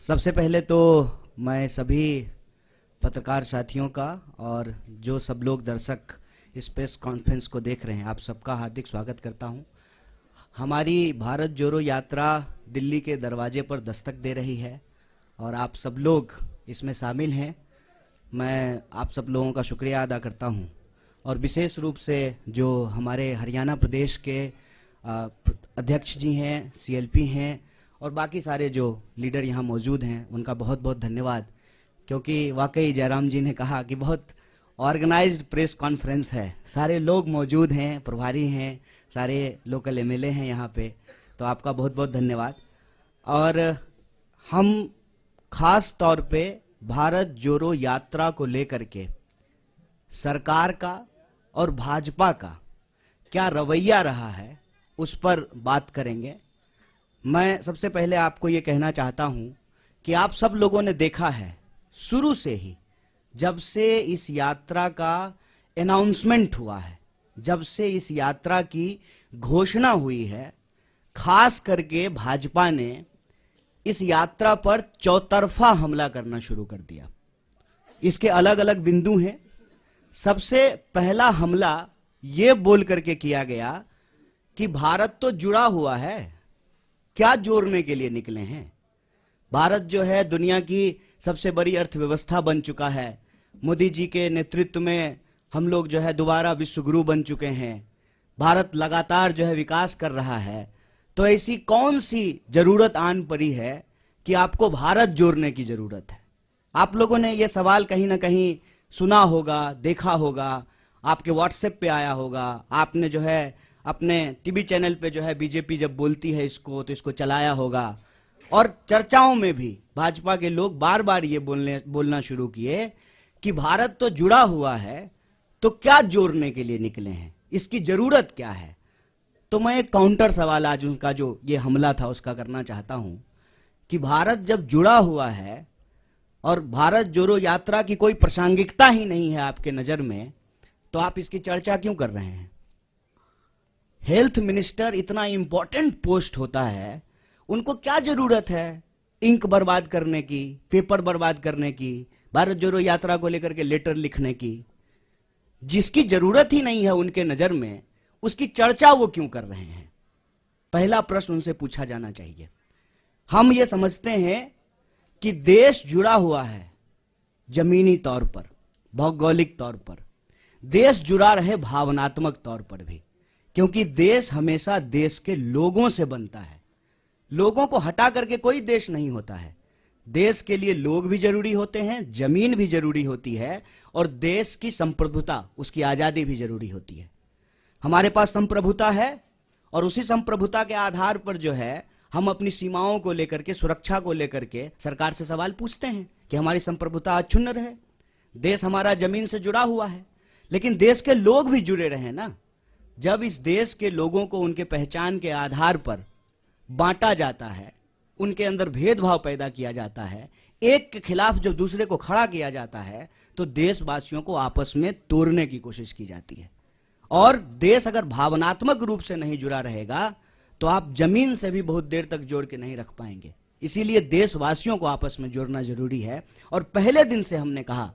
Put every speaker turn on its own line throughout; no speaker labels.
सबसे पहले तो मैं सभी पत्रकार साथियों का और जो सब लोग दर्शक इस प्रेस कॉन्फ्रेंस को देख रहे हैं, आप सबका हार्दिक स्वागत करता हूं। हमारी भारत जोड़ो यात्रा दिल्ली के दरवाजे पर दस्तक दे रही है और आप सब लोग इसमें शामिल हैं। मैं आप सब लोगों का शुक्रिया अदा करता हूं और विशेष रूप से जो हमारे हरियाणा प्रदेश के अध्यक्ष जी हैं, सीएलपी हैं और बाकी सारे जो लीडर यहाँ मौजूद हैं, उनका बहुत बहुत धन्यवाद। क्योंकि वाकई जयराम जी ने कहा कि बहुत ऑर्गेनाइज्ड प्रेस कॉन्फ्रेंस है, सारे लोग मौजूद हैं, प्रभारी हैं, सारे लोकल एमएलए हैं यहाँ पे, तो आपका बहुत बहुत धन्यवाद। और हम खास तौर पे भारत जोड़ो यात्रा को लेकर के सरकार का और भाजपा का क्या रवैया रहा है उस पर बात करेंगे। मैं सबसे पहले आपको ये कहना चाहता हूं कि आप सब लोगों ने देखा है शुरू से ही, जब से इस यात्रा का अनाउंसमेंट हुआ है, जब से इस यात्रा की घोषणा हुई है, खास करके भाजपा ने इस यात्रा पर चौतरफा हमला करना शुरू कर दिया। इसके अलग अलग बिंदु हैं। सबसे पहला हमला ये बोल करके किया गया कि भारत तो जुड़ा हुआ है, क्या जोड़ने के लिए निकले हैं। भारत जो है दुनिया की सबसे बड़ी अर्थव्यवस्था बन चुका है। मोदी जी के नेतृत्व में हम लोग जो है दोबारा विश्व गुरु बन चुके हैं। भारत लगातार जो है विकास कर रहा है। तो ऐसी कौन सी जरूरत आन पड़ी है कि आपको भारत जोड़ने की जरूरत है। आप लोगों ने यह सवाल कहीं ना कहीं सुना होगा, देखा होगा, आपके व्हाट्सएप पे आया होगा, आपने जो है अपने टीवी चैनल पे जो है बीजेपी जब बोलती है इसको तो इसको चलाया होगा। और चर्चाओं में भी भाजपा के लोग बार बार ये बोलना शुरू किए कि भारत तो जुड़ा हुआ है, तो क्या जोड़ने के लिए निकले हैं, इसकी जरूरत क्या है। तो मैं एक काउंटर सवाल आज उनका जो ये हमला था उसका करना चाहता हूं कि भारत जब जुड़ा हुआ है और भारत जोड़ो यात्रा की कोई प्रासंगिकता ही नहीं है आपके नजर में, तो आप इसकी चर्चा क्यों कर रहे हैं। हेल्थ मिनिस्टर इतना इंपॉर्टेंट पोस्ट होता है, उनको क्या जरूरत है इंक बर्बाद करने की, पेपर बर्बाद करने की, भारत जोड़ो यात्रा को लेकर के लेटर लिखने की। जिसकी जरूरत ही नहीं है उनके नजर में, उसकी चर्चा वो क्यों कर रहे हैं। पहला प्रश्न उनसे पूछा जाना चाहिए। हम ये समझते हैं कि देश जुड़ा हुआ है जमीनी तौर पर, भौगोलिक तौर पर, देश जुड़ा रहे भावनात्मक तौर पर भी, क्योंकि देश हमेशा देश के लोगों से बनता है। लोगों को हटा करके कोई देश नहीं होता है। देश के लिए लोग भी जरूरी होते हैं, जमीन भी जरूरी होती है और देश की संप्रभुता, उसकी आजादी भी जरूरी होती है। हमारे पास संप्रभुता है और उसी संप्रभुता के आधार पर जो है हम अपनी सीमाओं को लेकर के, सुरक्षा को लेकर के सरकार से सवाल पूछते हैं कि हमारी संप्रभुता अक्षुण्ण रहे। देश हमारा जमीन से जुड़ा हुआ है, लेकिन देश के लोग भी जुड़े रहे ना। जब इस देश के लोगों को उनके पहचान के आधार पर बांटा जाता है, उनके अंदर भेदभाव पैदा किया जाता है, एक के खिलाफ जब दूसरे को खड़ा किया जाता है, तो देशवासियों को आपस में तोड़ने की कोशिश की जाती है। और देश अगर भावनात्मक रूप से नहीं जुड़ा रहेगा तो आप जमीन से भी बहुत देर तक जोड़ के नहीं रख पाएंगे। इसीलिए देशवासियों को आपस में जोड़ना जरूरी है। और पहले दिन से हमने कहा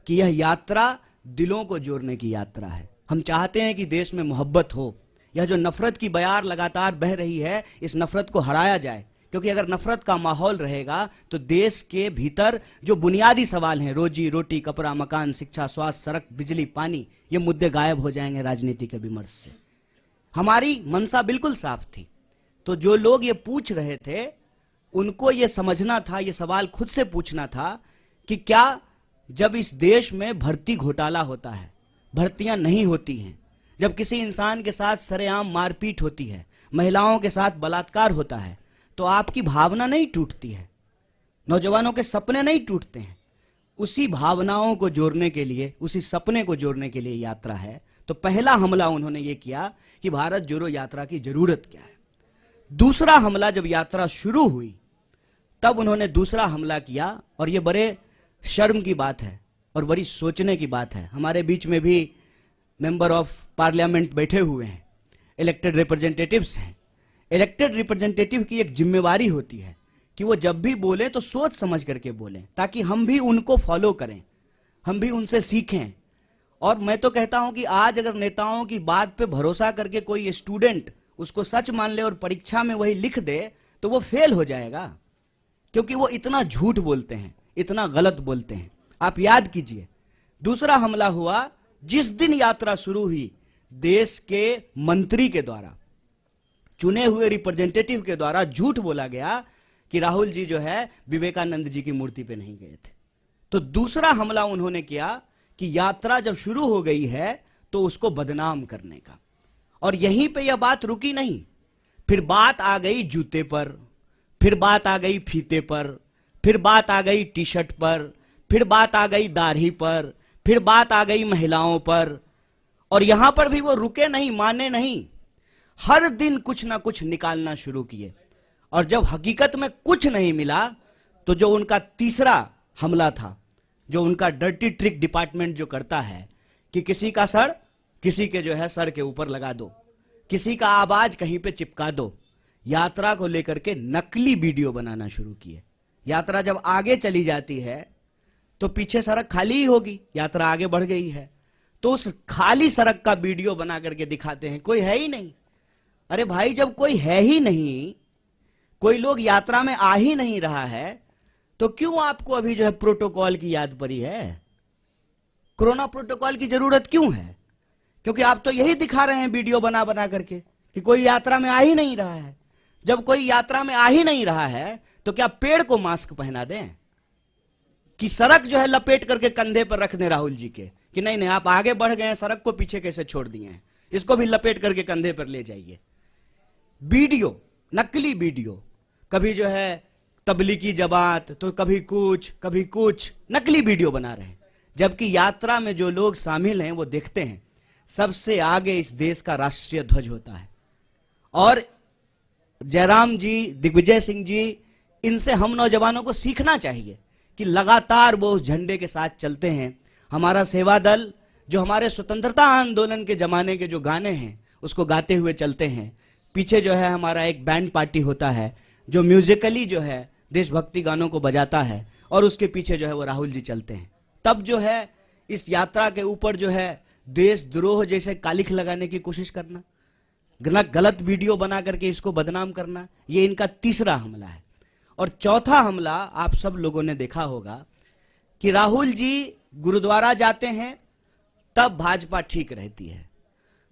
कि यह यात्रा दिलों को जोड़ने की यात्रा है। हम चाहते हैं कि देश में मोहब्बत हो। यह जो नफरत की बयार लगातार बह रही है, इस नफरत को हराया जाए, क्योंकि अगर नफरत का माहौल रहेगा तो देश के भीतर जो बुनियादी सवाल हैं, रोजी रोटी, कपड़ा, मकान, शिक्षा, स्वास्थ्य, सड़क, बिजली, पानी, ये मुद्दे गायब हो जाएंगे राजनीति के विमर्श से। हमारी मंशा बिल्कुल साफ थी। तो जो लोग ये पूछ रहे थे उनको ये समझना था, ये सवाल खुद से पूछना था कि क्या जब इस देश में भर्ती घोटाला होता है, भर्तियां नहीं होती हैं, जब किसी इंसान के साथ सरेआम मारपीट होती है, महिलाओं के साथ बलात्कार होता है, तो आपकी भावना नहीं टूटती है, नौजवानों के सपने नहीं टूटते हैं। उसी भावनाओं को जोड़ने के लिए, उसी सपने को जोड़ने के लिए यात्रा है। तो पहला हमला उन्होंने ये किया कि भारत जोड़ो यात्रा की जरूरत क्या है। दूसरा हमला जब यात्रा शुरू हुई तब उन्होंने दूसरा हमला किया, और ये बड़े शर्म की बात है और बड़ी सोचने की बात है। हमारे बीच में भी मेंबर ऑफ पार्लियामेंट बैठे हुए हैं, इलेक्टेड रिप्रेजेंटेटिव्स हैं। इलेक्टेड रिप्रेजेंटेटिव की एक जिम्मेवारी होती है कि वो जब भी बोले तो सोच समझ करके बोलें, ताकि हम भी उनको फॉलो करें, हम भी उनसे सीखें। और मैं तो कहता हूं कि आज अगर नेताओं की बात पे भरोसा करके कोई स्टूडेंट उसको सच मान ले और परीक्षा में वही लिख दे तो वो फेल हो जाएगा, क्योंकि वो इतना झूठ बोलते हैं, इतना गलत बोलते हैं। आप याद कीजिए, दूसरा हमला हुआ जिस दिन यात्रा शुरू हुई, देश के मंत्री के द्वारा, चुने हुए रिप्रेजेंटेटिव के द्वारा झूठ बोला गया कि राहुल जी जो है विवेकानंद जी की मूर्ति पे नहीं गए थे। तो दूसरा हमला उन्होंने किया कि यात्रा जब शुरू हो गई है तो उसको बदनाम करने का। और यहीं पे यह बात रुकी नहीं, फिर बात आ गई जूते पर, फिर बात आ गई फीते पर, फिर बात आ गई टी शर्ट पर, फिर बात आ गई दाढ़ी पर, फिर बात आ गई महिलाओं पर। और यहां पर भी वो रुके नहीं, माने नहीं, हर दिन कुछ ना कुछ निकालना शुरू किए। और जब हकीकत में कुछ नहीं मिला तो जो उनका तीसरा हमला था, जो उनका डर्टी ट्रिक डिपार्टमेंट जो करता है कि किसी का सर किसी के जो है सर के ऊपर लगा दो, किसी का आवाज कहीं पे चिपका दो, यात्रा को लेकर के नकली वीडियो बनाना शुरू किए। यात्रा जब आगे चली जाती है तो पीछे सड़क खाली ही होगी, यात्रा आगे बढ़ गई है तो उस खाली सड़क का वीडियो बना करके दिखाते हैं, कोई है ही नहीं। अरे भाई, जब कोई है ही नहीं, कोई लोग यात्रा में आ ही नहीं रहा है, तो क्यों आपको अभी जो है प्रोटोकॉल की याद पड़ी है? कोरोना प्रोटोकॉल की जरूरत क्यों है? क्योंकि आप तो यही दिखा रहे हैं वीडियो बना बना करके कि कोई यात्रा में आ ही नहीं रहा है। जब कोई यात्रा में आ ही नहीं रहा है तो क्या पेड़ को मास्क पहना दें कि सड़क जो है लपेट करके कंधे पर रख दें राहुल जी के कि नहीं नहीं आप आगे बढ़ गए हैं, सड़क को पीछे कैसे छोड़ दिए हैं, इसको भी लपेट करके कंधे पर ले जाइए। वीडियो, नकली वीडियो, कभी जो है तबलीगी जमात तो कभी कुछ नकली वीडियो बना रहे हैं। जबकि यात्रा में जो लोग शामिल हैं वो देखते हैं सबसे आगे इस देश का राष्ट्रीय ध्वज होता है। और जयराम जी, दिग्विजय सिंह जी, इनसे हम नौजवानों को सीखना चाहिए कि लगातार वो उस झंडे के साथ चलते हैं। हमारा सेवा दल जो हमारे स्वतंत्रता आंदोलन के जमाने के जो गाने हैं उसको गाते हुए चलते हैं। पीछे जो है हमारा एक बैंड पार्टी होता है जो म्यूजिकली जो है देशभक्ति गानों को बजाता है और उसके पीछे जो है वो राहुल जी चलते हैं। तब जो है इस यात्रा के ऊपर जो है देशद्रोह जैसे कालिख लगाने की कोशिश करना, गलत वीडियो बना करके इसको बदनाम करना, ये इनका तीसरा हमला है। और चौथा हमला आप सब लोगों ने देखा होगा कि राहुल जी गुरुद्वारा जाते हैं तब भाजपा ठीक रहती है,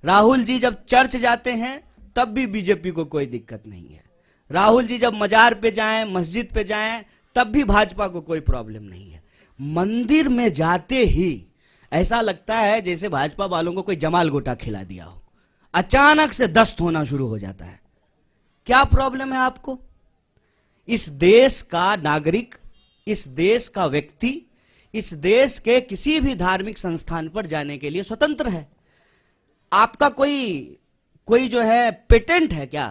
राहुल जी जब चर्च जाते हैं तब भी बीजेपी को कोई दिक्कत नहीं है, राहुल जी जब मजार पे जाएं, मस्जिद पे जाएं तब भी भाजपा को कोई प्रॉब्लम नहीं है। मंदिर में जाते ही ऐसा लगता है जैसे भाजपा वालों को कोई जमाल गोटा खिला दिया हो, अचानक से दस्त होना शुरू हो जाता है। क्या प्रॉब्लम है आपको? इस देश का नागरिक, इस देश का व्यक्ति, इस देश के किसी भी धार्मिक संस्थान पर जाने के लिए स्वतंत्र है। आपका कोई जो है पेटेंट है क्या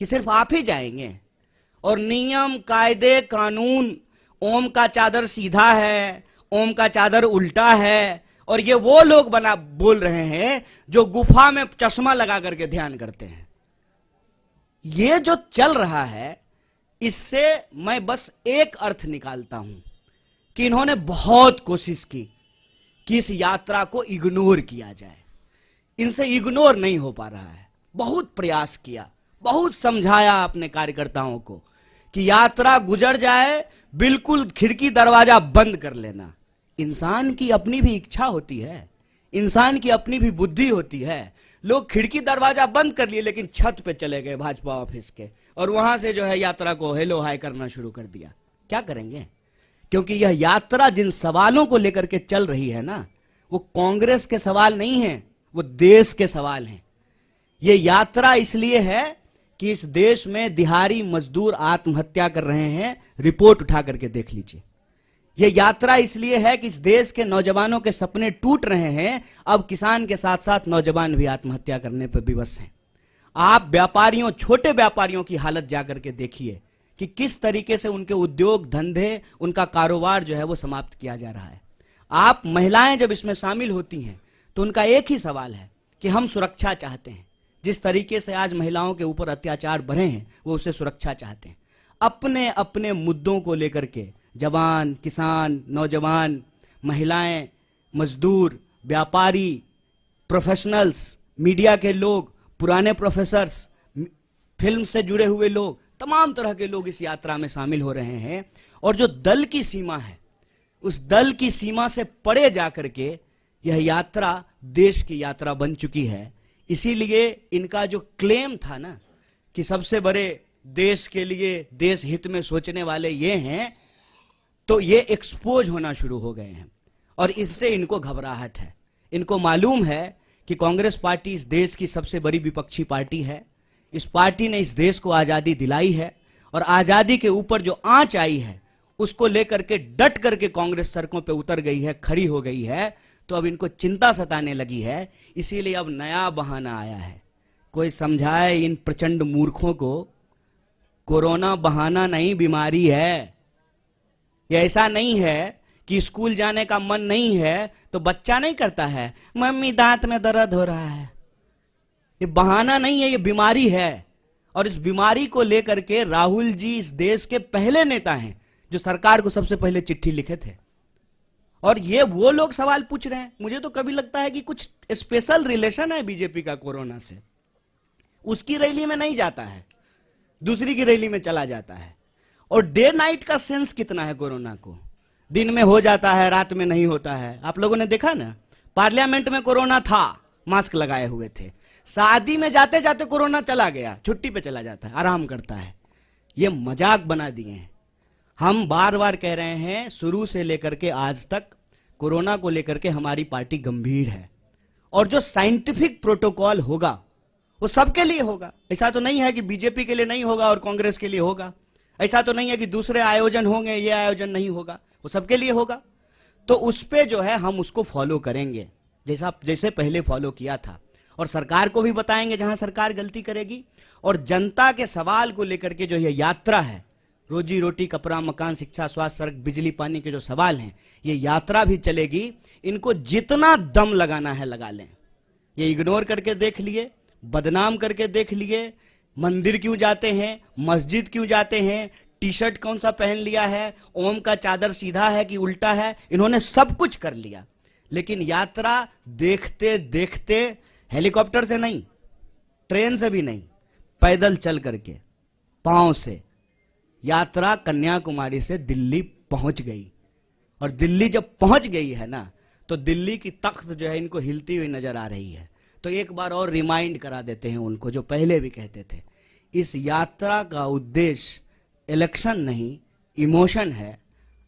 कि सिर्फ आप ही जाएंगे? और नियम, कायदे, कानून, ओम का चादर सीधा है, ओम का चादर उल्टा है, और ये वो लोग बोल रहे हैं जो गुफा में चश्मा लगा करके ध्यान करते हैं। ये जो चल रहा है इससे मैं बस एक अर्थ निकालता हूं कि इन्होंने बहुत कोशिश की कि इस यात्रा को इग्नोर किया जाए, इनसे इग्नोर नहीं हो पा रहा है। बहुत प्रयास किया, बहुत समझाया अपने कार्यकर्ताओं को कि यात्रा गुजर जाए, बिल्कुल खिड़की दरवाजा बंद कर लेना। इंसान की अपनी भी इच्छा होती है, इंसान की अपनी भी बुद्धि होती है। लोग खिड़की दरवाजा बंद कर लिए लेकिन छत पे चले गए भाजपा ऑफिस के, और वहां से जो है यात्रा को हेलो हाय करना शुरू कर दिया। क्या करेंगे? क्योंकि यह यात्रा जिन सवालों को लेकर के चल रही है ना, वो कांग्रेस के सवाल नहीं है, वो देश के सवाल हैं। ये यात्रा इसलिए है कि इस देश में दिहाड़ी मजदूर आत्महत्या कर रहे हैं, रिपोर्ट उठा करके देख लीजिए। यह यात्रा इसलिए है कि इस देश के नौजवानों के सपने टूट रहे हैं, अब किसान के साथ साथ नौजवान भी आत्महत्या करने पर विवश हैं। आप व्यापारियों, छोटे व्यापारियों की हालत जाकर के देखिए कि किस तरीके से उनके उद्योग धंधे, उनका कारोबार जो है वो समाप्त किया जा रहा है। आप महिलाएं जब इसमें शामिल होती हैं तो उनका एक ही सवाल है कि हम सुरक्षा चाहते हैं। जिस तरीके से आज महिलाओं के ऊपर अत्याचार बढ़े हैं वो उसे सुरक्षा चाहते हैं। अपने अपने मुद्दों को लेकर के, जवान, किसान, नौजवान, महिलाएं, मजदूर, व्यापारी, प्रोफेशनल्स, मीडिया के लोग, पुराने प्रोफेसर्स, फिल्म से जुड़े हुए लोग, तमाम तरह के लोग इस यात्रा में शामिल हो रहे हैं। और जो दल की सीमा है, उस दल की सीमा से परे जाकर के यह यात्रा देश की यात्रा बन चुकी है। इसीलिए इनका जो क्लेम था ना कि सबसे बड़े देश के लिए, देश हित में सोचने वाले ये हैं, तो ये एक्सपोज होना शुरू हो गए हैं और इससे इनको घबराहट है। इनको मालूम है कि कांग्रेस पार्टी इस देश की सबसे बड़ी विपक्षी पार्टी है। इस पार्टी ने इस देश को आजादी दिलाई है और आजादी के ऊपर जो आंच आई है उसको लेकर के डट करके कांग्रेस सड़कों पे उतर गई है, खड़ी हो गई है। तो अब इनको चिंता सताने लगी है, इसीलिए अब नया बहाना आया है। कोई समझाए इन प्रचंड मूर्खों को, कोरोना बहाना नहीं, बीमारी है। ये ऐसा नहीं है कि स्कूल जाने का मन नहीं है तो बच्चा नहीं करता है, मम्मी दांत में दर्द हो रहा है। ये बहाना नहीं है, ये बीमारी है। और इस बीमारी को लेकर के राहुल जी इस देश के पहले नेता हैं जो सरकार को सबसे पहले चिट्ठी लिखे थे। और ये वो लोग सवाल पूछ रहे हैं। मुझे तो कभी लगता है कि कुछ स्पेशल रिलेशन है बीजेपी का कोरोना से। उसकी रैली में नहीं जाता है, दूसरी की रैली में चला जाता है। और डे नाइट का सेंस कितना है कोरोना को, दिन में हो जाता है, रात में नहीं होता है। आप लोगों ने देखा ना, पार्लियामेंट में कोरोना था, मास्क लगाए हुए थे। शादी में जाते जाते कोरोना चला गया, छुट्टी पे चला जाता है, आराम करता है। ये मजाक बना दिए हैं। हम बार बार कह रहे हैं, शुरू से लेकर के आज तक कोरोना को लेकर के हमारी पार्टी गंभीर है। और जो साइंटिफिक प्रोटोकॉल होगा वो सबके लिए होगा। ऐसा तो नहीं है कि बीजेपी के लिए नहीं होगा और कांग्रेस के लिए होगा। ऐसा तो नहीं है कि दूसरे आयोजन होंगे, ये आयोजन नहीं होगा, वो सबके लिए होगा। तो उस पे जो है हम उसको फॉलो करेंगे, जैसे पहले फॉलो किया था। और सरकार को भी बताएंगे जहां सरकार गलती करेगी। और जनता के सवाल को लेकर के जो ये यात्रा है, रोजी रोटी, कपड़ा, मकान, शिक्षा, स्वास्थ्य, सड़क, बिजली, पानी के जो सवाल हैं, ये यात्रा भी चलेगी। इनको जितना दम लगाना है लगा लें। ये इग्नोर करके देख लिए, बदनाम करके देख लिए, मंदिर क्यों जाते हैं, मस्जिद क्यों जाते हैं, टी शर्ट कौन सा पहन लिया है, ओम का चादर सीधा है कि उल्टा है, इन्होंने सब कुछ कर लिया। लेकिन यात्रा देखते देखते, हेलीकॉप्टर से नहीं, ट्रेन से भी नहीं, पैदल चल करके, पांव से यात्रा कन्याकुमारी से दिल्ली पहुंच गई। और दिल्ली जब पहुंच गई है ना, तो दिल्ली की तख्त जो है इनको हिलती हुई नजर आ रही है। तो एक बार और रिमाइंड करा देते हैं उनको, जो पहले भी कहते थे, इस यात्रा का उद्देश्य इलेक्शन नहीं, इमोशन है।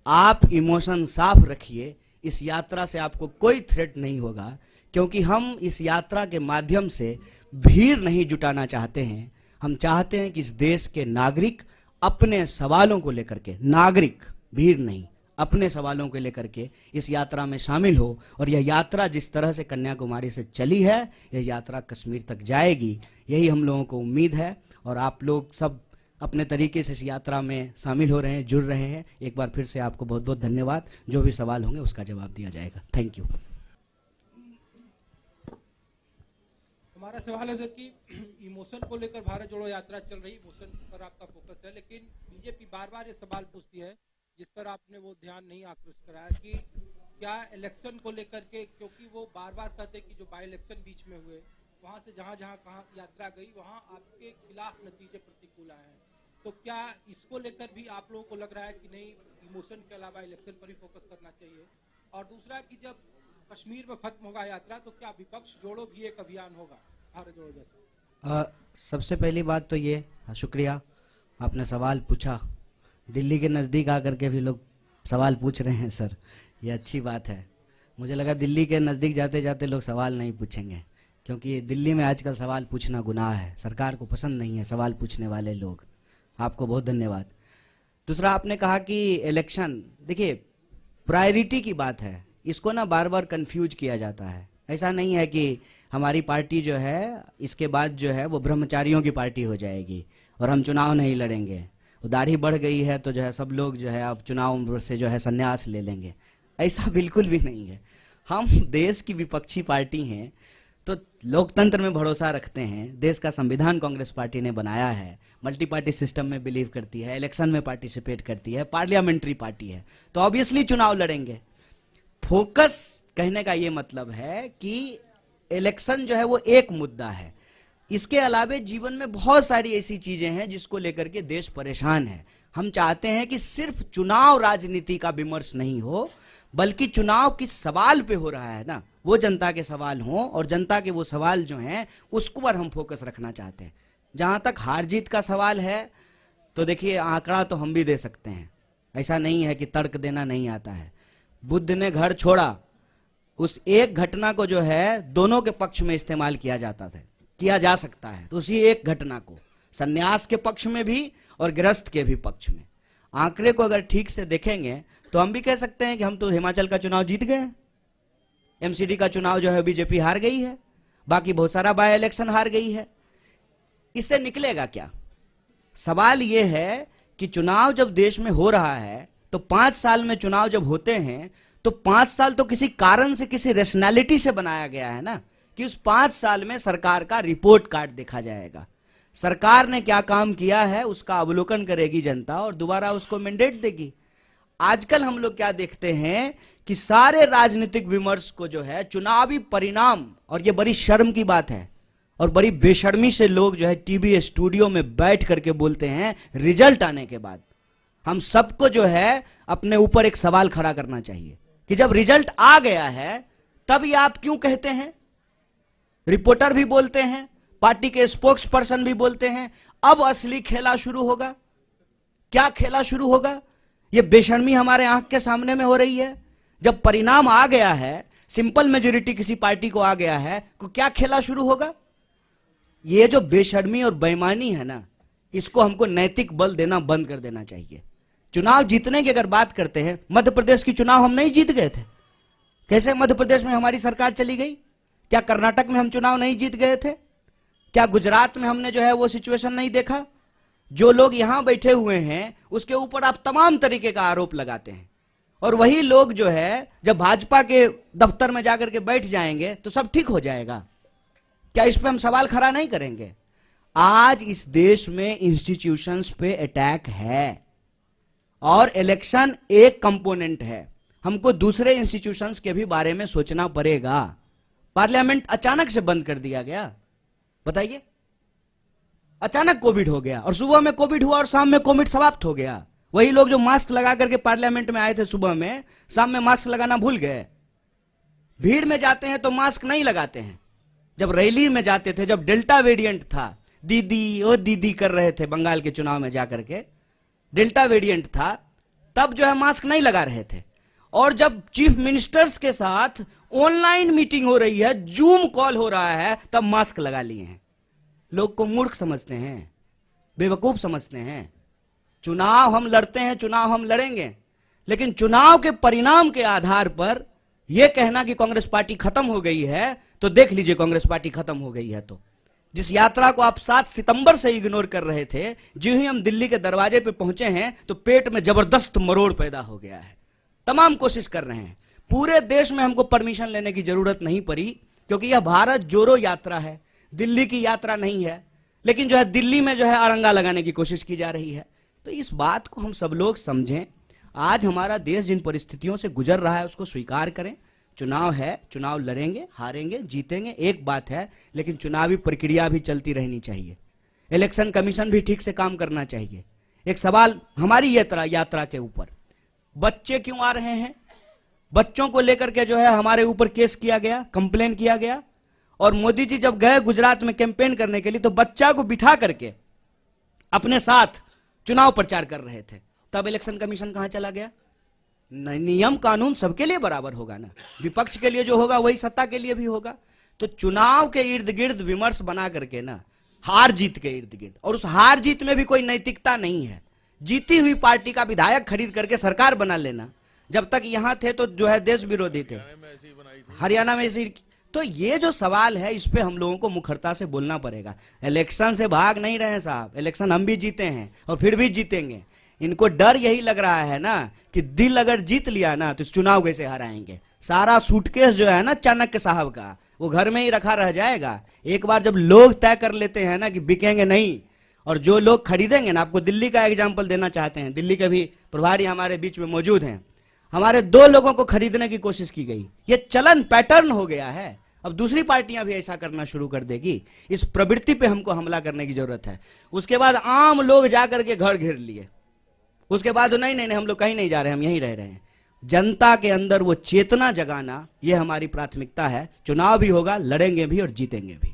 आप इमोशन साफ रखिए। इस यात्रा से आपको कोई थ्रेट नहीं होगा, क्योंकि हम इस यात्रा के माध्यम से भीड़ नहीं जुटाना चाहते हैं। हम चाहते हैं कि इस देश के नागरिक अपने सवालों को लेकर के, नागरिक, भीड़ नहीं, अपने सवालों को लेकर के इस यात्रा में शामिल हो। और यह यात्रा जिस तरह से कन्याकुमारी से चली है, यह यात्रा कश्मीर तक जाएगी, यही हम लोगों को उम्मीद है। और आप लोग सब अपने तरीके से इस यात्रा में शामिल हो रहे हैं, जुड़ रहे हैं। एक बार फिर से आपको बहुत बहुत धन्यवाद। जो भी सवाल होंगे उसका जवाब दिया जाएगा। Thank you.
हमारा सवाल है सर कि इमोशन को लेकर भारत जोड़ो यात्रा चल रही, इमोशन पर आपका फोकस है, लेकिन बीजेपी बार बार ये सवाल पूछती है, जिस पर आपने वो ध्यान नहीं आकृष्ट कराया, कि क्या इलेक्शन को लेकर के, क्योंकि वो बार बार कहते कि जो बाई इलेक्शन बीच में हुए, वहां से जहां जहां कहां यात्रा गई, वहां आपके खिलाफ नतीजे प्रतिकूल आए हैं। तो क्या इसको लेकर भी आप लोगों को लग रहा है कि नहीं, इमोशन के अलावा इलेक्शन पर ही फोकस करना चाहिए? और दूसरा कि जब कश्मीर में खत्म होगा यात्रा, तो क्या विपक्ष जोड़ो भी एक अभियान होगा, भारत जोड़ो जैसा?
सबसे पहली बात तो ये, शुक्रिया आपने सवाल पूछा। दिल्ली के नज़दीक आकर के भी लोग सवाल पूछ रहे हैं सर, ये अच्छी बात है। मुझे लगा दिल्ली के नज़दीक जाते जाते लोग सवाल नहीं पूछेंगे, क्योंकि दिल्ली में आजकल सवाल पूछना गुनाह है। सरकार को पसंद नहीं है सवाल पूछने वाले लोग। आपको बहुत धन्यवाद। दूसरा, आपने कहा कि इलेक्शन, देखिए प्रायोरिटी की बात है, इसको ना बार बार कंफ्यूज किया जाता है। ऐसा नहीं है कि हमारी पार्टी जो है इसके बाद जो है वो ब्रह्मचारियों की पार्टी हो जाएगी और हम चुनाव नहीं लड़ेंगे। दाढ़ी बढ़ गई है तो जो है सब लोग जो है अब चुनाव से जो है संन्यास ले लेंगे। ऐसा बिल्कुल भी नहीं है। हम देश की विपक्षी पार्टी हैं, तो लोकतंत्र में भरोसा रखते हैं, देश का संविधान कांग्रेस पार्टी ने बनाया है, मल्टी पार्टी सिस्टम में बिलीव करती है, इलेक्शन में पार्टिसिपेट करती है, पार्लियामेंट्री पार्टी है, तो ऑब्वियसली चुनाव लड़ेंगे। फोकस कहने का ये मतलब है कि इलेक्शन जो है वो एक मुद्दा है, इसके अलावे जीवन में बहुत सारी ऐसी चीजें हैं जिसको लेकर के देश परेशान है। हम चाहते हैं कि सिर्फ चुनाव राजनीति का विमर्श नहीं हो, बल्कि चुनाव किस सवाल पे हो रहा है ना, वो जनता के सवाल हों, और जनता के वो सवाल जो हैं उसको पर हम फोकस रखना चाहते हैं। जहां तक हार जीत का सवाल है तो देखिए, आंकड़ा तो हम भी दे सकते हैं, ऐसा नहीं है कि तर्क देना नहीं आता है। बुद्ध ने घर छोड़ा, उस एक घटना को जो है दोनों के पक्ष में इस्तेमाल किया जा सकता है। तो उसी एक घटना को सन्यास के पक्ष में भी और गृहस्थ के भी पक्ष में, आंकड़े को अगर ठीक से देखेंगे तो हम भी कह सकते हैं कि हम तो हिमाचल का चुनाव जीत गए, एमसीडी का चुनाव जो है बीजेपी हार गई है, बाकी बहुत सारा बाय इलेक्शन हार गई है। इससे निकलेगा क्या? सवाल यह है कि चुनाव जब देश में हो रहा है तो 5 साल में चुनाव जब होते हैं तो 5 साल तो किसी कारण से, किसी रैशनैलिटी से बनाया गया है ना, कि उस 5 साल में सरकार का रिपोर्ट कार्ड देखा जाएगा, सरकार ने क्या काम किया है उसका अवलोकन करेगी जनता और दोबारा उसको मैंडेट देगी। आजकल हम लोग क्या देखते हैं कि सारे राजनीतिक विमर्श को जो है चुनावी परिणाम, और ये बड़ी शर्म की बात है और बड़ी बेशर्मी से लोग जो है टीवी स्टूडियो में बैठ करके बोलते हैं रिजल्ट आने के बाद। हम सबको जो है अपने ऊपर एक सवाल खड़ा करना चाहिए कि जब रिजल्ट आ गया है तब ये आप क्यों कहते हैं? रिपोर्टर भी बोलते हैं, पार्टी के स्पोक्स पर्सन भी बोलते हैं, अब असली खेला शुरू होगा। क्या खेला शुरू होगा? ये बेशर्मी हमारे आंख के सामने में हो रही है। जब परिणाम आ गया है, सिंपल मेजोरिटी किसी पार्टी को आ गया है, तो क्या खेला शुरू होगा? ये जो बेशर्मी और बेईमानी है ना, इसको हमको नैतिक बल देना बंद कर देना चाहिए। चुनाव जीतने की अगर बात करते हैं, मध्य प्रदेश की चुनाव हम नहीं जीत गए थे, कैसे मध्य प्रदेश में हमारी सरकार चली गई? क्या कर्नाटक में हम चुनाव नहीं जीत गए थे? क्या गुजरात में हमने जो है वो सिचुएशन नहीं देखा? जो लोग यहां बैठे हुए हैं उसके ऊपर आप तमाम तरीके का आरोप लगाते हैं, और वही लोग जो है जब भाजपा के दफ्तर में जाकर के बैठ जाएंगे तो सब ठीक हो जाएगा। क्या इस पे हम सवाल खड़ा नहीं करेंगे? आज इस देश में इंस्टीट्यूशंस पे अटैक है और इलेक्शन एक कंपोनेंट है। हमको दूसरे इंस्टीट्यूशंस के भी बारे में सोचना पड़ेगा। पार्लियामेंट अचानक से बंद कर दिया गया, बताइए, अचानक कोविड हो गया और सुबह में कोविड हुआ और शाम में कोविड समाप्त हो गया। वही लोग जो मास्क लगा करके पार्लियामेंट में आए थे सुबह में, शाम में मास्क लगाना भूल गए। भीड़ में जाते हैं तो मास्क नहीं लगाते हैं। जब रैली में जाते थे, जब डेल्टा वेरिएंट था, दीदी ओ दीदी कर रहे थे बंगाल के चुनाव में जाकर के, डेल्टा वेरिएंट था, तब जो है मास्क नहीं लगा रहे थे। और जब चीफ मिनिस्टर्स के साथ ऑनलाइन मीटिंग हो रही है, जूम कॉल हो रहा है, तब मास्क लगा लिए हैं। लोग को मूर्ख समझते हैं, बेवकूफ समझते हैं। चुनाव हम लड़ते हैं, चुनाव हम लड़ेंगे, लेकिन चुनाव के परिणाम के आधार पर यह कहना कि कांग्रेस पार्टी खत्म हो गई है, तो देख लीजिए कांग्रेस पार्टी खत्म हो गई है। तो जिस यात्रा को आप 7 सितंबर से इग्नोर कर रहे थे, जो ही हम दिल्ली के दरवाजे पे पहुंचे हैं तो पेट में जबरदस्त मरोड़ पैदा हो गया है। तमाम कोशिश कर रहे हैं, पूरे देश में हमको परमिशन लेने की जरूरत नहीं पड़ी, क्योंकि यह भारत जोड़ो यात्रा है, दिल्ली की यात्रा नहीं है। लेकिन जो है दिल्ली में जो है अड़ंगा लगाने की कोशिश की जा रही है। तो इस बात को हम सब लोग समझें। आज हमारा देश जिन परिस्थितियों से गुजर रहा है उसको स्वीकार करें। चुनाव है, चुनाव लड़ेंगे, हारेंगे, जीतेंगे, एक बात है, लेकिन चुनावी प्रक्रिया भी चलती रहनी चाहिए। इलेक्शन कमीशन भी ठीक से काम करना चाहिए। एक सवाल हमारी यात्रा के ऊपर, बच्चे क्यों आ रहे हैं? बच्चों को लेकर के जो है हमारे ऊपर केस किया गया, कंप्लेन किया गया। और मोदी जी जब गए गुजरात में कैंपेन करने के लिए, तो बच्चा को बिठा करके अपने साथ चुनाव प्रचार कर रहे थे, तब इलेक्शन कमीशन कहां चला गया? नियम कानून सबके लिए बराबर होगा ना, विपक्ष के लिए जो होगा वही सत्ता के लिए भी होगा। तो चुनाव के इर्द गिर्द विमर्श बना करके ना, हार जीत के इर्द गिर्द, और उस हार जीत में भी कोई नैतिकता नहीं है। जीती हुई पार्टी का विधायक खरीद करके सरकार बना लेना, जब तक यहां थे तो जो है देश विरोधी थे, हरियाणा में ऐसी। तो ये जो सवाल है, इस पे हम लोगों को मुखरता से बोलना पड़ेगा। इलेक्शन से भाग नहीं रहे साहब, इलेक्शन हम भी जीते हैं और फिर भी जीतेंगे। इनको डर यही लग रहा है ना कि दिल अगर जीत लिया ना तो इस चुनाव कैसे हराएंगे। सारा सूटकेस जो है ना चाणक्य साहब का, वो घर में ही रखा रह जाएगा। एक बार जब लोग तय कर लेते हैं ना कि बिकेंगे नहीं, और जो लोग खरीदेंगे ना, आपको दिल्ली का एग्जाम्पल देना चाहते हैं, दिल्ली के भी प्रभारी हमारे बीच में मौजूद हैं, हमारे 2 लोगों को खरीदने की कोशिश की गई। ये चलन पैटर्न हो गया है, अब दूसरी पार्टियां भी ऐसा करना शुरू कर देगी। इस प्रवृत्ति पे हमको हमला करने की जरूरत है। उसके बाद आम लोग जाकर के घर घेर लिए, उसके बाद नहीं नहीं नहीं हम लोग कहीं नहीं जा रहे, हम यहीं रह रहे हैं। जनता के अंदर वो चेतना जगाना, ये हमारी प्राथमिकता है। चुनाव भी होगा, लड़ेंगे भी और जीतेंगे भी।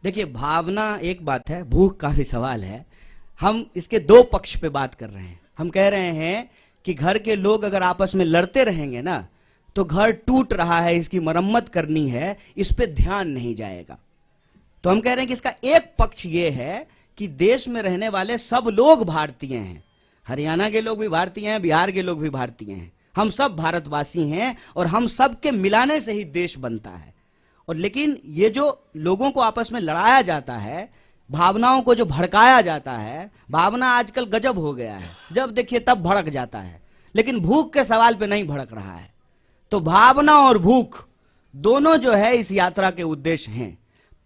देखिए, भावना एक बात है, भूख का भी सवाल है। हम इसके 2 पक्ष पे बात कर रहे हैं। हम कह रहे हैं कि घर के लोग अगर आपस में लड़ते रहेंगे ना, तो घर टूट रहा है, इसकी मरम्मत करनी है, इस पे ध्यान नहीं जाएगा। तो हम कह रहे हैं कि इसका एक पक्ष ये है कि देश में रहने वाले सब लोग भारतीय हैं। हरियाणा के लोग भी भारतीय हैं, बिहार के लोग भी भारतीय हैं, हम सब भारतवासी हैं, और हम सब के मिलाने से ही देश बनता है। और लेकिन ये जो लोगों को आपस में लड़ाया जाता है, भावनाओं को जो भड़काया जाता है, भावना आजकल गजब हो गया है, जब देखिए तब भड़क जाता है, लेकिन भूख के सवाल पे नहीं भड़क रहा है। तो भावना और भूख दोनों जो है इस यात्रा के उद्देश्य हैं।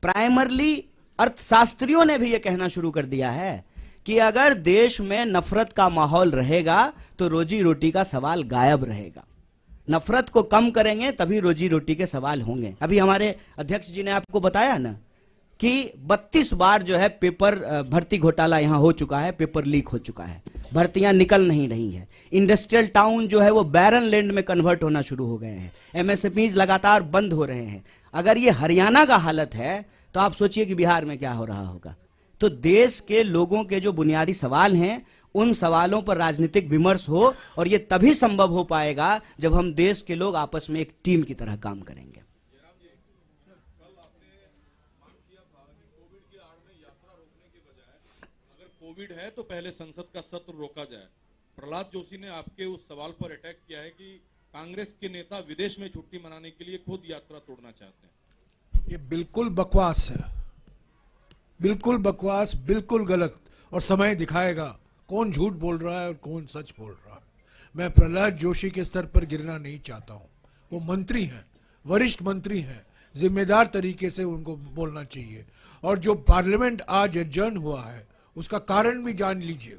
प्राइमरली अर्थशास्त्रियों ने भी यह कहना शुरू कर दिया है कि अगर देश में नफरत का माहौल रहेगा तो रोजी रोटी का सवाल गायब रहेगा। नफरत को कम करेंगे तभी रोजी रोटी के सवाल होंगे। अभी हमारे अध्यक्ष जी ने आपको बताया ना कि 32 बार जो है पेपर भर्ती घोटाला यहां हो चुका है, पेपर लीक हो चुका है, भर्तियां निकल नहीं रही है। इंडस्ट्रियल टाउन जो है वो बैरन लैंड में कन्वर्ट होना शुरू हो गए हैं, एमएसएमईज लगातार बंद हो रहे हैं। अगर ये हरियाणा का हालत है तो आप सोचिए कि बिहार में क्या हो रहा होगा। तो देश के लोगों के जो बुनियादी सवाल हैं, उन सवालों पर राजनीतिक विमर्श हो, और ये तभी संभव हो पाएगा जब हम देश के लोग आपस में एक टीम की तरह काम करेंगे।
कोविड है तो पहले संसद का सत्र रोका जाए। प्रहलाद जोशी ने आपके उस सवाल पर अटैक किया है कि कांग्रेस के नेता विदेश में छुट्टी मनाने के लिए खुद यात्रा तोड़ना चाहते हैं।
ये बिल्कुल बकवास है, बिल्कुल बकवास, बिल्कुल गलत, और समय दिखाएगा कौन झूठ बोल रहा है और कौन सच बोल रहा है। मैं प्रहलाद जोशी के स्तर पर गिरना नहीं चाहता हूं। वो मंत्री हैं, वरिष्ठ मंत्री हैं, जिम्मेदार तरीके से उनको बोलना चाहिए। और जो पार्लियामेंट आज एडजर्न हुआ है उसका कारण भी जान लीजिए।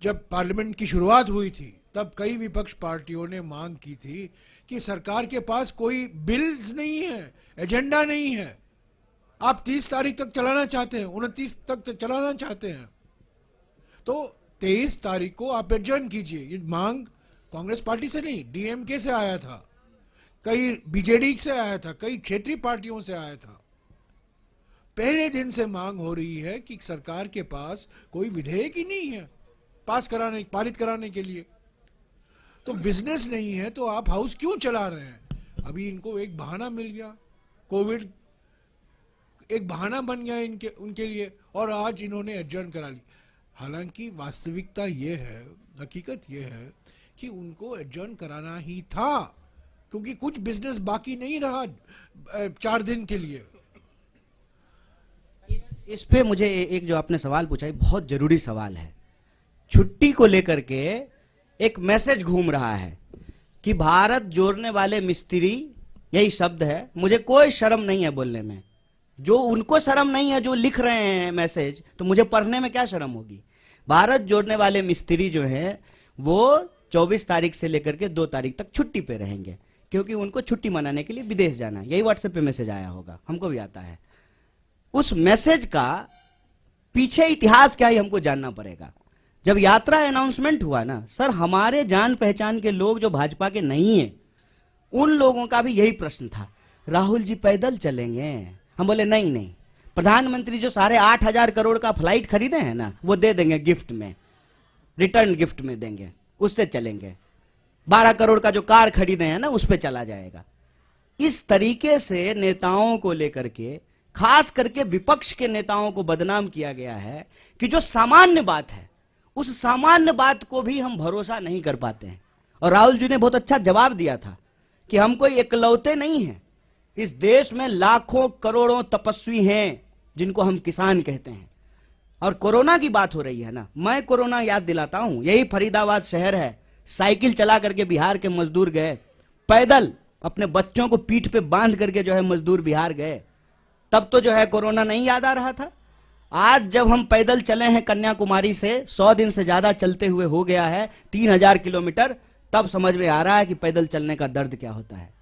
जब पार्लियामेंट की शुरुआत हुई थी तब कई विपक्ष पार्टियों ने मांग की थी कि सरकार के पास कोई बिल्स नहीं है, एजेंडा नहीं है। आप 30 तारीख तक चलाना चाहते हैं, 29 तक चलाना चाहते हैं, तो 23 तारीख को आप एडजर्न कीजिए। ये मांग कांग्रेस पार्टी से नहीं, डीएमके से आया था, कई बीजेडी से आया था, कई क्षेत्रीय पार्टियों से आया था। पहले दिन से मांग हो रही है कि सरकार के पास कोई विधेयक ही नहीं है पारित कराने के लिए। तो बिजनेस नहीं है तो आप हाउस क्यों चला रहे हैं? अभी इनको एक बहाना मिल गया, कोविड एक बहाना बन गया उनके लिए, और आज इन्होंने एडजर्न करा ली। हालांकि वास्तविकता ये है, हकीकत ये है कि उनको एडजर्न कराना ही था, क्योंकि कुछ बिजनेस बाकी नहीं रहा 4 दिन के लिए।
इस पे मुझे एक जो आपने सवाल पूछा है बहुत जरूरी सवाल है। छुट्टी को लेकर के एक मैसेज घूम रहा है कि भारत जोड़ने वाले मिस्त्री, यही शब्द है, मुझे कोई शर्म नहीं है बोलने में। जो उनको शर्म नहीं है जो लिख रहे हैं मैसेज, तो मुझे पढ़ने में क्या शर्म होगी। भारत जोड़ने वाले मिस्त्री जो है वो 24 तारीख से लेकर के 2 तारीख तक छुट्टी पे रहेंगे, क्योंकि उनको छुट्टी मनाने के लिए विदेश जाना है। यही व्हाट्सएप पे मैसेज आया होगा, हमको भी आता है। उस मैसेज का पीछे इतिहास क्या है हमको जानना पड़ेगा। जब यात्रा अनाउंसमेंट हुआ ना सर, हमारे जान पहचान के लोग जो भाजपा के नहीं है, उन लोगों का भी यही प्रश्न था, राहुल जी पैदल चलेंगे? हम बोले नहीं नहीं, प्रधानमंत्री जो 8,500 करोड़ का फ्लाइट खरीदे हैं ना, वो दे देंगे गिफ्ट में, रिटर्न गिफ्ट में देंगे, उससे चलेंगे। 12 करोड़ का जो कार खरीदे हैं ना, उस पर चला जाएगा। इस तरीके से नेताओं को लेकर के, खास करके विपक्ष के नेताओं को बदनाम किया गया है कि जो सामान्य बात है, उस सामान्य बात को भी हम भरोसा नहीं कर पाते हैं। और राहुल जी ने बहुत अच्छा जवाब दिया था कि हम कोई इकलौते नहीं हैं, इस देश में लाखों करोड़ों तपस्वी हैं जिनको हम किसान कहते हैं। और कोरोना की बात हो रही है ना, मैं कोरोना याद दिलाता हूं, यही फरीदाबाद शहर है, साइकिल चला करके बिहार के मजदूर गए, पैदल अपने बच्चों को पीठ पे बांध करके जो है मजदूर बिहार गए, तब तो जो है कोरोना नहीं याद आ रहा था। आज जब हम पैदल चले हैं कन्याकुमारी से, 100 दिन से ज्यादा चलते हुए हो गया है 3000 किलोमीटर, तब समझ में आ रहा है कि पैदल चलने का दर्द क्या होता है।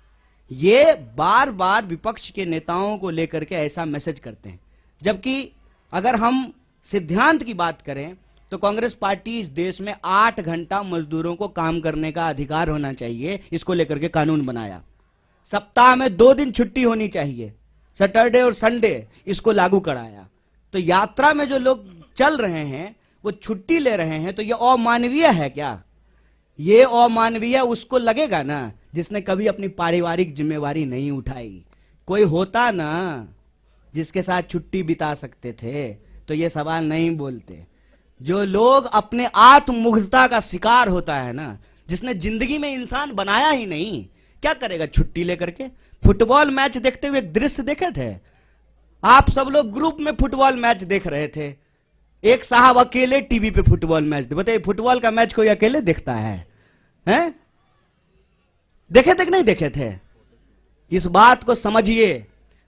ये बार बार विपक्ष के नेताओं को लेकर के ऐसा मैसेज करते हैं, जबकि अगर हम सिद्धांत की बात करें तो कांग्रेस पार्टी इस देश में 8 घंटा मजदूरों को काम करने का अधिकार होना चाहिए, इसको लेकर के कानून बनाया। सप्ताह में 2 दिन छुट्टी होनी चाहिए, सैटरडे और संडे, इसको लागू कराया। तो यात्रा में जो लोग चल रहे हैं वो छुट्टी ले रहे हैं, तो ये अमानवीय है क्या? ये अमानवीय उसको लगेगा ना जिसने कभी अपनी पारिवारिक जिम्मेवारी नहीं उठाई। कोई होता ना जिसके साथ छुट्टी बिता सकते थे तो ये सवाल नहीं बोलते। जो लोग अपने आत्ममुग्धता का शिकार होता है ना, जिसने जिंदगी में इंसान बनाया ही नहीं, क्या करेगा छुट्टी लेकर के? फुटबॉल मैच देखते हुए एक दृश्य देखे थे आप सब लोग, ग्रुप में फुटबॉल मैच देख रहे थे, एक साहब अकेले टीवी पे फुटबॉल मैच बताइए, फुटबॉल का मैच कोई अकेले देखता है? हैं? देखे थे कि नहीं देखे थे? इस बात को समझिए।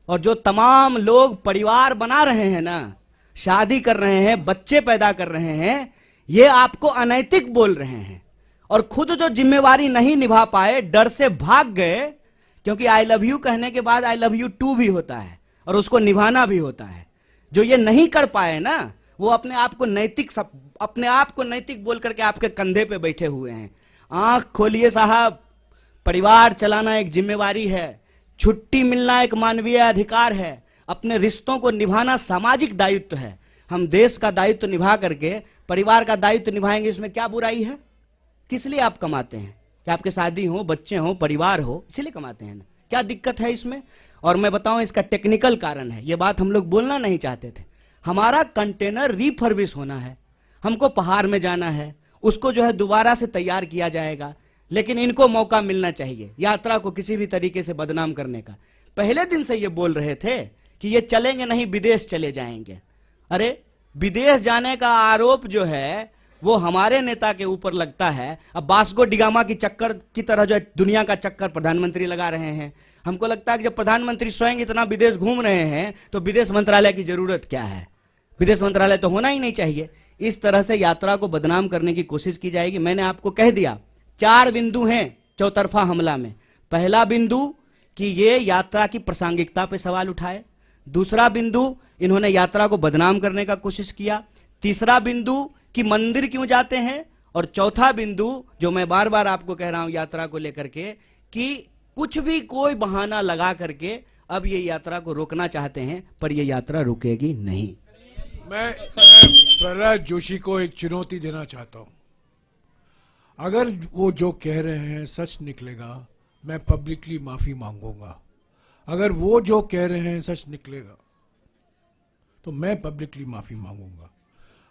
और जो तमाम लोग परिवार बना रहे हैं ना, शादी कर रहे हैं, बच्चे पैदा कर रहे हैं, ये आपको अनैतिक बोल रहे हैं। और खुद जो जिम्मेवारी नहीं निभा पाए, डर से भाग गए, क्योंकि आई लव यू कहने के बाद आई लव यू टू भी होता है और उसको निभाना भी होता है। जो ये नहीं कर पाए ना, वो अपने आप को नैतिक बोल करके आपके कंधे पे बैठे हुए हैं। आंख खोलिए साहब, परिवार चलाना एक जिम्मेवारी है, छुट्टी मिलना एक मानवीय अधिकार है, अपने रिश्तों को निभाना सामाजिक दायित्व है। हम देश का दायित्व निभा करके परिवार का दायित्व निभाएंगे, इसमें क्या बुराई है? किस लिए आप कमाते हैं? कि आपके शादी हो, बच्चे हो, परिवार हो, इसलिए कमाते हैं ना? क्या दिक्कत है इसमें? और मैं बताऊं, इसका टेक्निकल कारण है, ये बात हम लोग बोलना नहीं चाहते थे। हमारा कंटेनर रिफर्बिश होना है, हमको पहाड़ में जाना है, उसको जो है दोबारा से तैयार किया जाएगा, लेकिन इनको मौका मिलना चाहिए यात्रा को किसी भी तरीके से बदनाम करने का। पहले दिन से ये बोल रहे थे कि ये चलेंगे नहीं, विदेश चले जाएंगे। अरे विदेश जाने का आरोप जो है वो हमारे नेता के ऊपर लगता है। अब बास्को डिगामा की चक्कर की तरह जो है दुनिया का चक्कर प्रधानमंत्री लगा रहे हैं। हमको लगता है कि जब प्रधानमंत्री स्वयं इतना विदेश घूम रहे हैं तो विदेश मंत्रालय की जरूरत क्या है? विदेश मंत्रालय तो होना ही नहीं चाहिए। इस तरह से यात्रा को बदनाम करने की कोशिश की जाएगी। मैंने आपको कह दिया 4 बिंदु हैं चौतरफा हमला में। पहला बिंदु कि ये यात्रा की प्रासंगिकता पे सवाल उठाए, दूसरा बिंदु इन्होंने यात्रा को बदनाम करने का कोशिश किया, तीसरा बिंदु कि मंदिर क्यों जाते हैं, और चौथा बिंदु जो मैं बार बार आपको कह रहा हूं यात्रा को लेकर के कि कुछ भी कोई बहाना लगा करके अब ये यात्रा को रोकना चाहते हैं, पर ये यात्रा रुकेगी नहीं।
मैं प्रहलाद जोशी को एक चुनौती देना चाहता हूं। अगर वो जो कह रहे हैं सच निकलेगा, मैं पब्लिकली माफी मांगूंगा। अगर वो जो कह रहे हैं सच निकलेगा तो मैं पब्लिकली माफी मांगूंगा।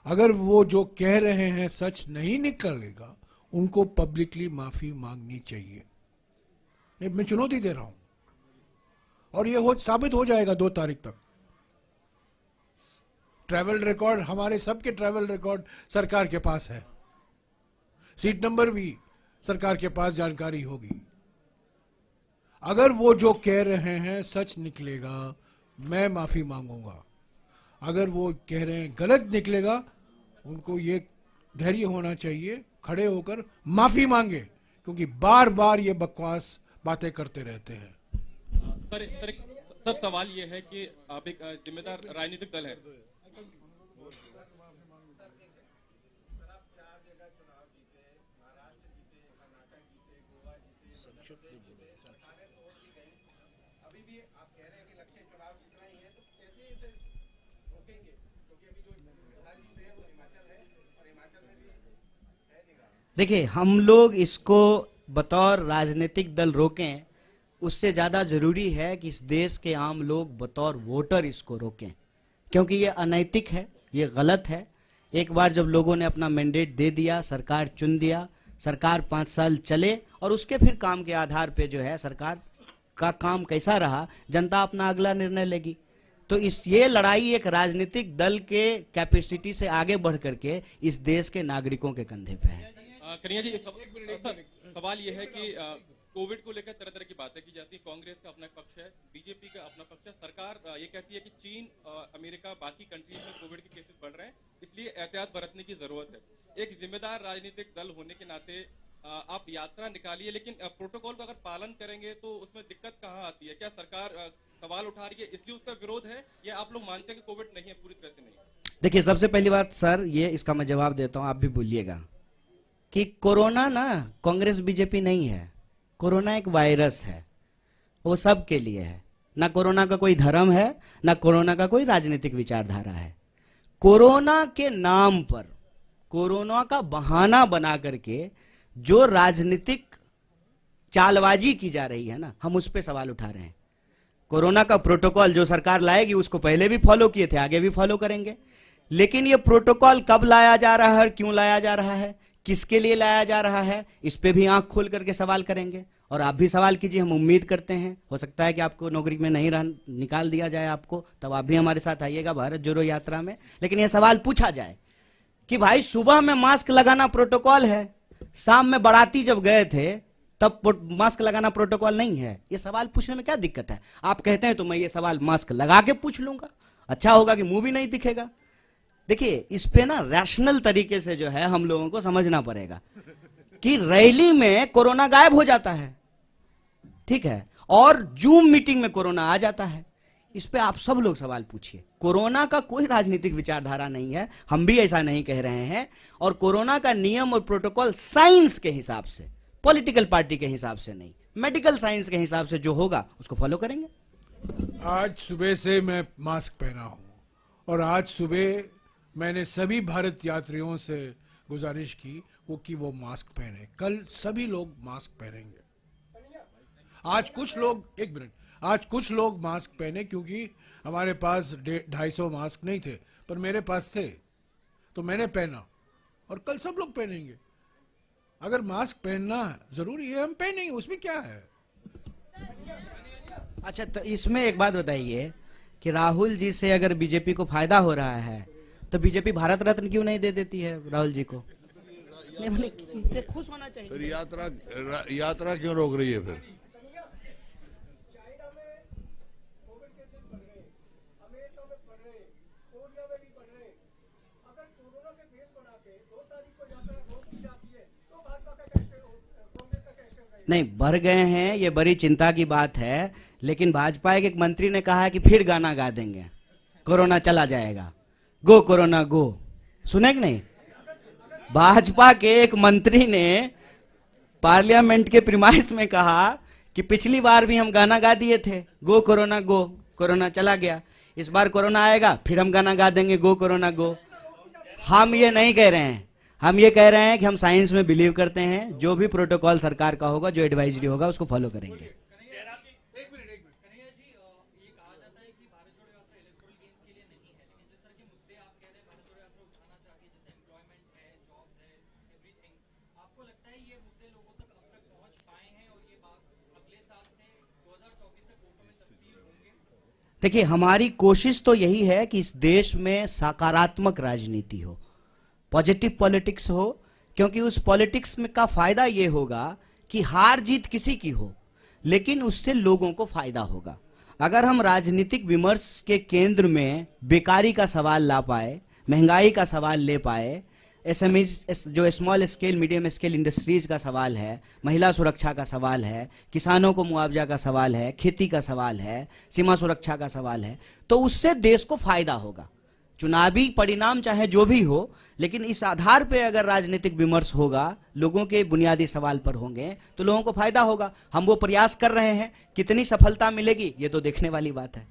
अगर वो जो कह रहे हैं सच नहीं निकलेगा, उनको पब्लिकली माफी मांगनी चाहिए। मैं चुनौती दे रहा हूं, और ये साबित हो जाएगा 2 तारीख तक। ट्रैवल रिकॉर्ड, हमारे सबके ट्रैवल रिकॉर्ड सरकार के पास है, सीट नंबर भी सरकार के पास जानकारी होगी। अगर वो जो कह रहे हैं सच निकलेगा, मैं माफी मांगूंगा। अगर वो कह रहे हैं गलत निकलेगा, उनको ये धैर्य होना चाहिए, खड़े होकर माफी मांगे, क्योंकि बार बार ये बकवास बातें करते रहते हैं।
सर सवाल ये है कि आप एक जिम्मेदार राजनीतिक दल है।
देखिए, हम लोग इसको बतौर राजनीतिक दल रोकें, उससे ज्यादा जरूरी है कि इस देश के आम लोग बतौर वोटर इसको रोकें, क्योंकि ये अनैतिक है, ये गलत है। एक बार जब लोगों ने अपना मैंडेट दे दिया, सरकार चुन दिया, सरकार 5 साल चले और उसके फिर काम के आधार पे जो है सरकार का काम कैसा रहा, जनता अपना अगला निर्णय लेगी। तो ये लड़ाई एक राजनीतिक दल के कैपेसिटी से आगे बढ़ करके इस देश के नागरिकों के कंधे पे है।
कन्हैया जी सवाल ये है कि कोविड को लेकर तरह तरह की बातें की जाती है। कांग्रेस का अपना पक्ष है, बीजेपी का अपना पक्ष है। सरकार ये कहती है कि चीन, अमेरिका, बाकी कंट्रीज में कोविड के केसेस बढ़ रहे हैं, इसलिए एहतियात बरतने की जरूरत है। एक जिम्मेदार राजनीतिक दल होने के नाते आप यात्रा निकालिए, लेकिन प्रोटोकॉल का अगर पालन करेंगे तो उसमें दिक्कत कहाँ आती है? क्या सरकार सवाल उठा रही है इसलिए उसका विरोध है, या आप लोग मानते हैं कि कोविड नहीं है, पूरी तरह से नहीं?
देखिए, सबसे पहली बात सर, ये इसका मैं जवाब देता हूं, आप भी भूलिएगा कि कोरोना ना कांग्रेस बीजेपी नहीं है। कोरोना एक वायरस है, वो सब के लिए है। ना कोरोना का कोई धर्म है, ना कोरोना का कोई राजनीतिक विचारधारा है। कोरोना के नाम पर, कोरोना का बहाना बना करके जो राजनीतिक चालबाजी की जा रही है ना, हम उस पर सवाल उठा रहे हैं। कोरोना का प्रोटोकॉल जो सरकार लाएगी उसको पहले भी फॉलो किए थे, आगे भी फॉलो करेंगे। लेकिन ये प्रोटोकॉल कब लाया जा रहा है, क्यों लाया जा रहा है, किसके लिए लाया जा रहा है, इस पे भी आंख खोल करके सवाल करेंगे। और आप भी सवाल कीजिए, हम उम्मीद करते हैं, हो सकता है कि आपको नौकरी में नहीं निकाल दिया जाए आपको, तब आप भी हमारे साथ आइएगा भारत जोड़ो यात्रा में। लेकिन यह सवाल पूछा जाए कि भाई सुबह में मास्क लगाना प्रोटोकॉल है, शाम में बाराती जब गए थे तब मास्क लगाना प्रोटोकॉल नहीं है। ये सवाल पूछने में क्या दिक्कत है? आप कहते हैं तो मैं ये सवाल मास्क लगा के पूछ लूंगा, अच्छा होगा कि मुंह भी नहीं दिखेगा। देखिए, इस पे ना रैशनल तरीके से जो है हम लोगों को समझना पड़ेगा कि रैली में कोरोना गायब हो जाता है, ठीक है, और जूम मीटिंग में कोरोना आ जाता है। इस पे आप सब लोग सवाल पूछिए। कोरोना का कोई राजनीतिक विचारधारा नहीं है, हम भी ऐसा नहीं कह रहे हैं। और कोरोना का नियम और प्रोटोकॉल साइंस के हिसाब से, पॉलिटिकल पार्टी के हिसाब से नहीं, मेडिकल साइंस के हिसाब से जो होगा उसको फॉलो करेंगे।
आज सुबह से मैं मास्क पहना हूं और आज सुबह मैंने सभी भारत यात्रियों से गुजारिश की कि वो मास्क पहने। कल सभी लोग मास्क पहनेंगे। आज कुछ लोग, एक मिनट, आज कुछ लोग मास्क पहने क्योंकि हमारे पास 250 मास्क नहीं थे, पर मेरे पास थे तो मैंने पहना, और कल सब लोग पहनेंगे। अगर मास्क पहनना जरूरी है, हम पहनेंगे, उसमें क्या है?
अच्छा, तो इसमें एक बात बताइए कि राहुल जी से अगर बीजेपी को फायदा हो रहा है तो बीजेपी भारत रत्न क्यों नहीं दे देती है राहुल जी को? खुश होना चाहिए।
फिर यात्रा क्यों रोक रही है? फिर
नहीं, बढ़ गए हैं, ये बड़ी चिंता की बात है। लेकिन भाजपा के एक मंत्री ने कहा है कि फिर गाना गा देंगे, कोरोना चला जाएगा, गो कोरोना गो। सुने कि नहीं? भाजपा के एक मंत्री ने पार्लियामेंट के प्रीमाइस में कहा कि पिछली बार भी हम गाना गा दिए थे, गो कोरोना गो, कोरोना चला गया, इस बार कोरोना आएगा फिर हम गाना गा देंगे, गो कोरोना गो। हम ये नहीं कह रहे हैं, हम ये कह रहे हैं कि हम साइंस में बिलीव करते हैं। जो भी प्रोटोकॉल सरकार का होगा, जो एडवाइजरी होगा, उसको फॉलो करेंगे। देखिए, हमारी कोशिश तो यही है कि इस देश में सकारात्मक राजनीति हो, पॉजिटिव पॉलिटिक्स हो, क्योंकि उस पॉलिटिक्स में का फायदा ये होगा कि हार जीत किसी की हो, लेकिन उससे लोगों को फायदा होगा। अगर हम राजनीतिक विमर्श के केंद्र में बेकारी का सवाल ला पाए, महंगाई का सवाल ले पाए, एसएमईज जो small scale medium scale industries का सवाल है, महिला सुरक्षा का सवाल है, किसानों को मुआवजा का सवाल है, खेती का सवाल है, सीमा सुरक्षा का सवाल है, तो उससे देश को फायदा होगा। चुनावी परिणाम चाहे जो भी हो, लेकिन इस आधार पे अगर राजनीतिक विमर्श होगा, लोगों के बुनियादी सवाल पर होंगे, तो लोगों को फायदा होगा। हम वो प्रयास कर रहे हैं, कितनी सफलता मिलेगी ये तो देखने वाली बात है।